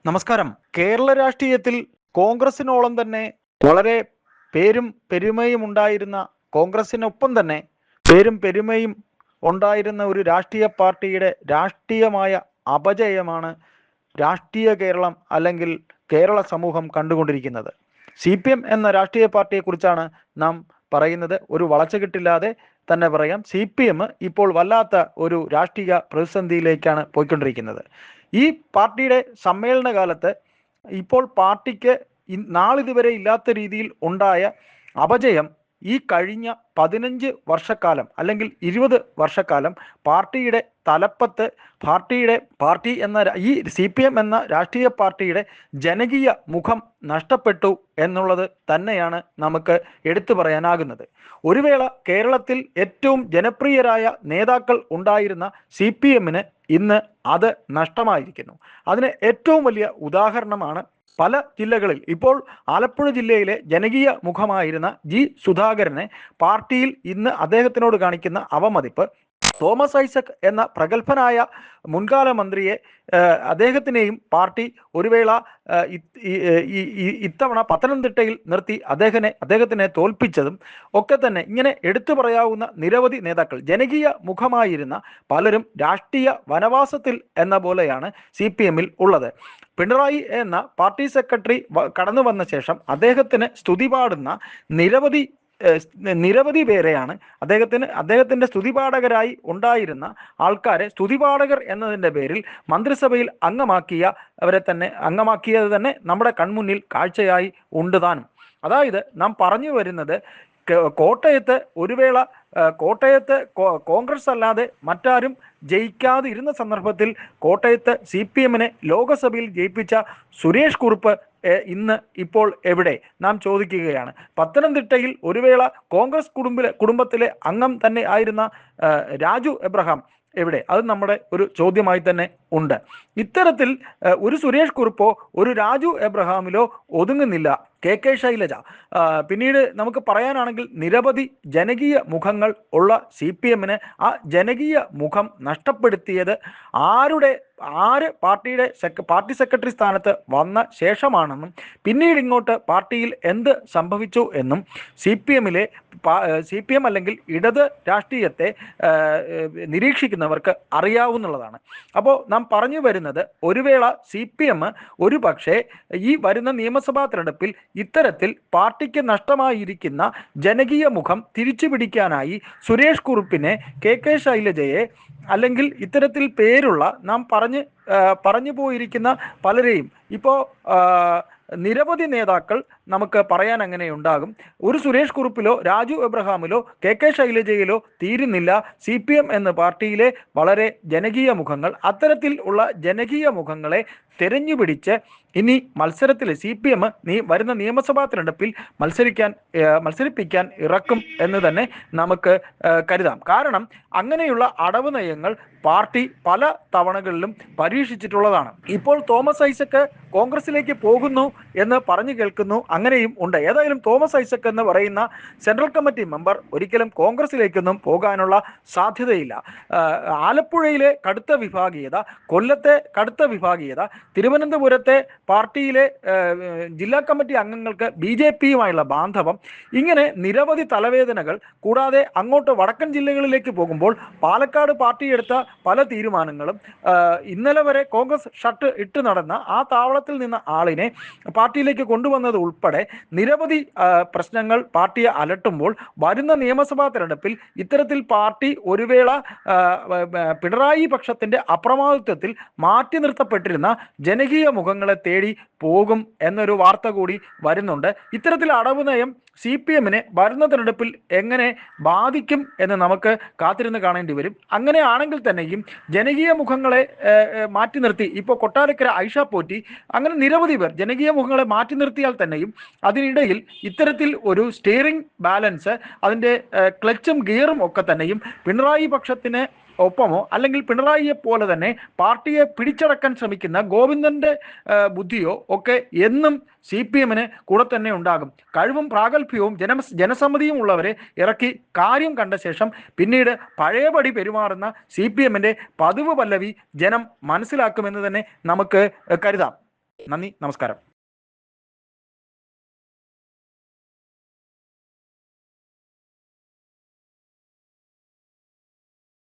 നമസ്കാരം. കേരള രാഷ്ട്രീയത്തിൽ കോൺഗ്രസിനോളം തന്നെ വളരെ പേരും പെരുമയും ഉണ്ടായിരുന്ന, കോൺഗ്രസിനൊപ്പം തന്നെ പേരും പെരുമയും ഉണ്ടായിരുന്ന ഒരു രാഷ്ട്രീയ പാർട്ടിയുടെ രാഷ്ട്രീയമായ അപജയമാണ് രാഷ്ട്രീയ കേരളം അല്ലെങ്കിൽ കേരള സമൂഹം കണ്ടുകൊണ്ടിരിക്കുന്നത്. CPM എന്ന രാഷ്ട്രീയ പാർട്ടിയെക്കുറിച്ചാണ് നാം പറയുന്നത്. ഒരു വളച്ചുകെട്ടില്ലാതെ തന്നെ പറയാം, CPM ഇപ്പോൾ വല്ലാത്ത ഒരു രാഷ്ട്രീയ പ്രതിസന്ധിയിലേക്കാണ് പോയിക്കൊണ്ടിരിക്കുന്നത്. ഈ പാർട്ടിയുടെ സമ്മേളന കാലത്ത് ഇപ്പോൾ പാർട്ടിക്ക് നാളിതുവരെ ഇല്ലാത്ത രീതിയിൽ ഉണ്ടായ അപജയം ഈ കഴിഞ്ഞ 15 വർഷക്കാലം അല്ലെങ്കിൽ 20 വർഷക്കാലം പാർട്ടിയുടെ തലപ്പത്ത് പാർട്ടി എന്ന ഈ CPM എന്ന രാഷ്ട്രീയ പാർട്ടിയുടെ ജനകീയ മുഖം നഷ്ടപ്പെട്ടു എന്നുള്ളത് തന്നെയാണ് നമുക്ക് എടുത്തു പറയാനാകുന്നത്. ഒരു വേള കേരളത്തിൽ ഏറ്റവും ജനപ്രിയരായ നേതാക്കൾ ഉണ്ടായിരുന്ന CPMന് ഇന്ന് അത് നഷ്ടമായിരിക്കുന്നു. അതിന് ഏറ്റവും വലിയ ഉദാഹരണമാണ് പല ജില്ലകളിൽ ഇപ്പോൾ ആലപ്പുഴ ജില്ലയിലെ ജനകീയ മുഖമായിരുന്ന സുധാകരനെ പാർട്ടിയിൽ ഇന്ന് അദ്ദേഹത്തിനോട് കാണിക്കുന്ന അവമതിപ്പ്, തോമസ് ഐസക് എന്ന പ്രഗത്ഭനായ മുൻകാല മന്ത്രിയെ അദ്ദേഹത്തിനെയും പാർട്ടി ഒരു വേള ഇത്തവണ പത്തനംതിട്ടയിൽ നിർത്തി അദ്ദേഹത്തിനെ തോൽപ്പിച്ചതും ഒക്കെ തന്നെ ഇങ്ങനെ എടുത്തു പറയാവുന്ന നിരവധി നേതാക്കൾ, ജനകീയ മുഖമായിരുന്ന പലരും രാഷ്ട്രീയ വനവാസത്തിൽ എന്ന പോലെയാണ് CPMൽ ഉള്ളത്. പിണറായി എന്ന പാർട്ടി സെക്രട്ടറി കടന്നു വന്ന ശേഷം അദ്ദേഹത്തിന് സ്തുതി പാടുന്ന നിരവധി പേരെയാണ് അദ്ദേഹത്തിന്റെ സ്തുതിപാഠകരായി ഉണ്ടായിരുന്ന ആൾക്കാരെ സ്തുതിപാഠകർ എന്നതിൻ്റെ പേരിൽ മന്ത്രിസഭയിൽ അംഗമാക്കിയത് തന്നെ നമ്മുടെ കൺമുന്നിൽ കാഴ്ചയായി ഉണ്ട് താനും. അതായത് നാം പറഞ്ഞു വരുന്നത്, കോട്ടയത്ത് ഒരു വേള കോൺഗ്രസ് അല്ലാതെ മറ്റാരും ജയിക്കാതെ ഇരുന്ന സന്ദർഭത്തിൽ കോട്ടയത്ത് CPMനെ ലോകസഭയിൽ ജയിപ്പിച്ച സുരേഷ് കുറുപ്പ് ഇപ്പോൾ എവിടെ നാം ചോദിക്കുകയാണ്. പത്തനംതിട്ടയിൽ ഒരു വേള കോൺഗ്രസ് കുടുംബത്തിലെ അംഗം തന്നെ ആയിരുന്ന രാജു എബ്രഹാം എവിടെ? അത് നമ്മുടെ ഒരു ചോദ്യമായി തന്നെ ഉണ്ട്. ഇത്തരത്തിൽ ഒരു സുരേഷ് കുറുപ്പോ ഒരു രാജു എബ്രഹാമിലോ ഒതുങ്ങുന്നില്ല KK ശൈലജ. പിന്നീട് നമുക്ക് പറയാനാണെങ്കിൽ നിരവധി ജനകീയ മുഖങ്ങൾ ഉള്ള CPMന് ആ ജനകീയ മുഖം നഷ്ടപ്പെടുത്തിയത് പാർട്ടി സെക്രട്ടറി സ്ഥാനത്ത് വന്ന ശേഷമാണെന്നും പിന്നീട് ഇങ്ങോട്ട് പാർട്ടിയിൽ എന്ത് സംഭവിച്ചു എന്നും CPM അല്ലെങ്കിൽ ഇടത് രാഷ്ട്രീയത്തെ നിരീക്ഷിക്കുന്നവർക്ക് അറിയാവുന്നതാണ്. അപ്പോൾ നാം പറഞ്ഞു വരുന്നത്, ഒരു വേള CPM ഒരു പക്ഷേ ഈ വരുന്ന നിയമസഭാ തെരഞ്ഞെടുപ്പിൽ ഇത്തരത്തിൽ പാർട്ടിക്ക് നഷ്ടമായിരിക്കുന്ന ജനകീയ മുഖം തിരിച്ചു പിടിക്കാനായി സുരേഷ് കുറുപ്പിനെ, KK ശൈലജയെ അല്ലെങ്കിൽ ഇത്തരത്തിൽ പേരുള്ള നാം പറഞ്ഞു പോയിരിക്കുന്ന പലരെയും ഇപ്പോൾ നിരവധി നേതാക്കൾ നമുക്ക് പറയാൻ അങ്ങനെ ഉണ്ടാകും. ഒരു സുരേഷ് കുറുപ്പിലോ രാജു എബ്രഹാമിലോ KK ശൈലജയിലോ തീരുന്നില്ല CPM എന്ന പാർട്ടിയിലെ വളരെ ജനകീയ മുഖങ്ങൾ. അത്തരത്തിൽ ഉള്ള ജനകീയ മുഖങ്ങളെ തെരഞ്ഞുപിടിച്ച് ഇനി മത്സരത്തിൽ CPM വരുന്ന നിയമസഭാ തെരഞ്ഞെടുപ്പിൽ മത്സരിപ്പിക്കാൻ ഇറക്കും എന്ന് തന്നെ നമുക്ക് കരുതാം. കാരണം അങ്ങനെയുള്ള അടവ് നയങ്ങൾ പാർട്ടി പല തവണകളിലും പരീക്ഷിച്ചിട്ടുള്ളതാണ്. ഇപ്പോൾ തോമസ് ഐസക് കോൺഗ്രസിലേക്ക് പോകുന്നു എന്ന് പറഞ്ഞു കേൾക്കുന്നു. അങ്ങനെയും ഉണ്ട്. ഏതായാലും തോമസ് ഐസക് എന്ന് പറയുന്ന സെൻട്രൽ കമ്മിറ്റി മെമ്പർ ഒരിക്കലും കോൺഗ്രസിലേക്കൊന്നും പോകാനുള്ള സാധ്യതയില്ല. ആലപ്പുഴയിലെ കടുത്ത വിഭാഗീയത, കൊല്ലത്തെ കടുത്ത വിഭാഗീയത, തിരുവനന്തപുരത്തെ പാർട്ടിയിലെ ജില്ലാ കമ്മിറ്റി അംഗങ്ങൾക്ക് BJPയുമായുള്ള ബാന്ധവം, ഇങ്ങനെ നിരവധി തലവേദനകൾ. കൂടാതെ അങ്ങോട്ട് വടക്കൻ ജില്ലകളിലേക്ക് പോകുമ്പോൾ പാലക്കാട് പാർട്ടി എടുത്ത പല തീരുമാനങ്ങളും, ഇന്നലെ വരെ കോൺഗ്രസ് ഷർട്ട് ഇട്ട് നടന്ന ആ താവളത്തിൽ നിന്ന് ആളിനെ പാർട്ടിയിലേക്ക് കൊണ്ടുവന്നത് ഉൾപ്പെടെ നിരവധി പ്രശ്നങ്ങൾ പാർട്ടിയെ അലട്ടുമ്പോൾ വരുന്ന നിയമസഭാ തെരഞ്ഞെടുപ്പിൽ ഇത്തരത്തിൽ പാർട്ടി ഒരു വേള പിണറായി പക്ഷത്തിന്റെ അപ്രമാദിത്വത്തിൽ മാറ്റി നിർത്തപ്പെട്ടിരുന്ന ജനകീയ മുഖങ്ങളെ തേടി പോകും എന്നൊരു വാർത്ത കൂടി വരുന്നുണ്ട്. ഇത്തരത്തിൽ അടവ് നയം CPMനെ വരുന്ന തെരഞ്ഞെടുപ്പിൽ എങ്ങനെ ബാധിക്കും എന്ന് നമുക്ക് കാത്തിരുന്ന് കാണേണ്ടി വരും. അങ്ങനെയാണെങ്കിൽ തന്നെയും ജനകീയ മുഖങ്ങളെ മാറ്റി നിർത്തി, ഇപ്പോൾ കൊട്ടാരക്കര ഐഷ പോറ്റി, അങ്ങനെ നിരവധി പേർ ജനകീയ മുഖങ്ങളെ മാറ്റി നിർത്തിയാൽ തന്നെയും അതിനിടയിൽ ഇത്തരത്തിൽ ഒരു സ്റ്റിയറിംഗ് ബാലൻസ്, അതിൻ്റെ ക്ലച്ചും ഗിയറും ഒക്കെ തന്നെയും പിണറായി പക്ഷത്തിന് ഒപ്പമോ അല്ലെങ്കിൽ പിണറായിയെ പോലെ തന്നെ പാർട്ടിയെ പിടിച്ചടക്കാൻ ശ്രമിക്കുന്ന ഗോവിന്ദന്റെ ബുദ്ധിയോ ഒക്കെ എന്നും CPMന് കൂടെ തന്നെ ഉണ്ടാകും. കഴിവും പ്രാഗൽഭ്യവും ജനസമ്മതിയും ഉള്ളവരെ ഇറക്കി കാര്യം കണ്ട ശേഷം പിന്നീട് പഴയപടി പെരുമാറുന്ന CPMന്റെ പതിവ് പല്ലവി ജനം മനസ്സിലാക്കുമെന്ന് തന്നെ നമുക്ക് കരുതാം. നന്ദി, നമസ്കാരം.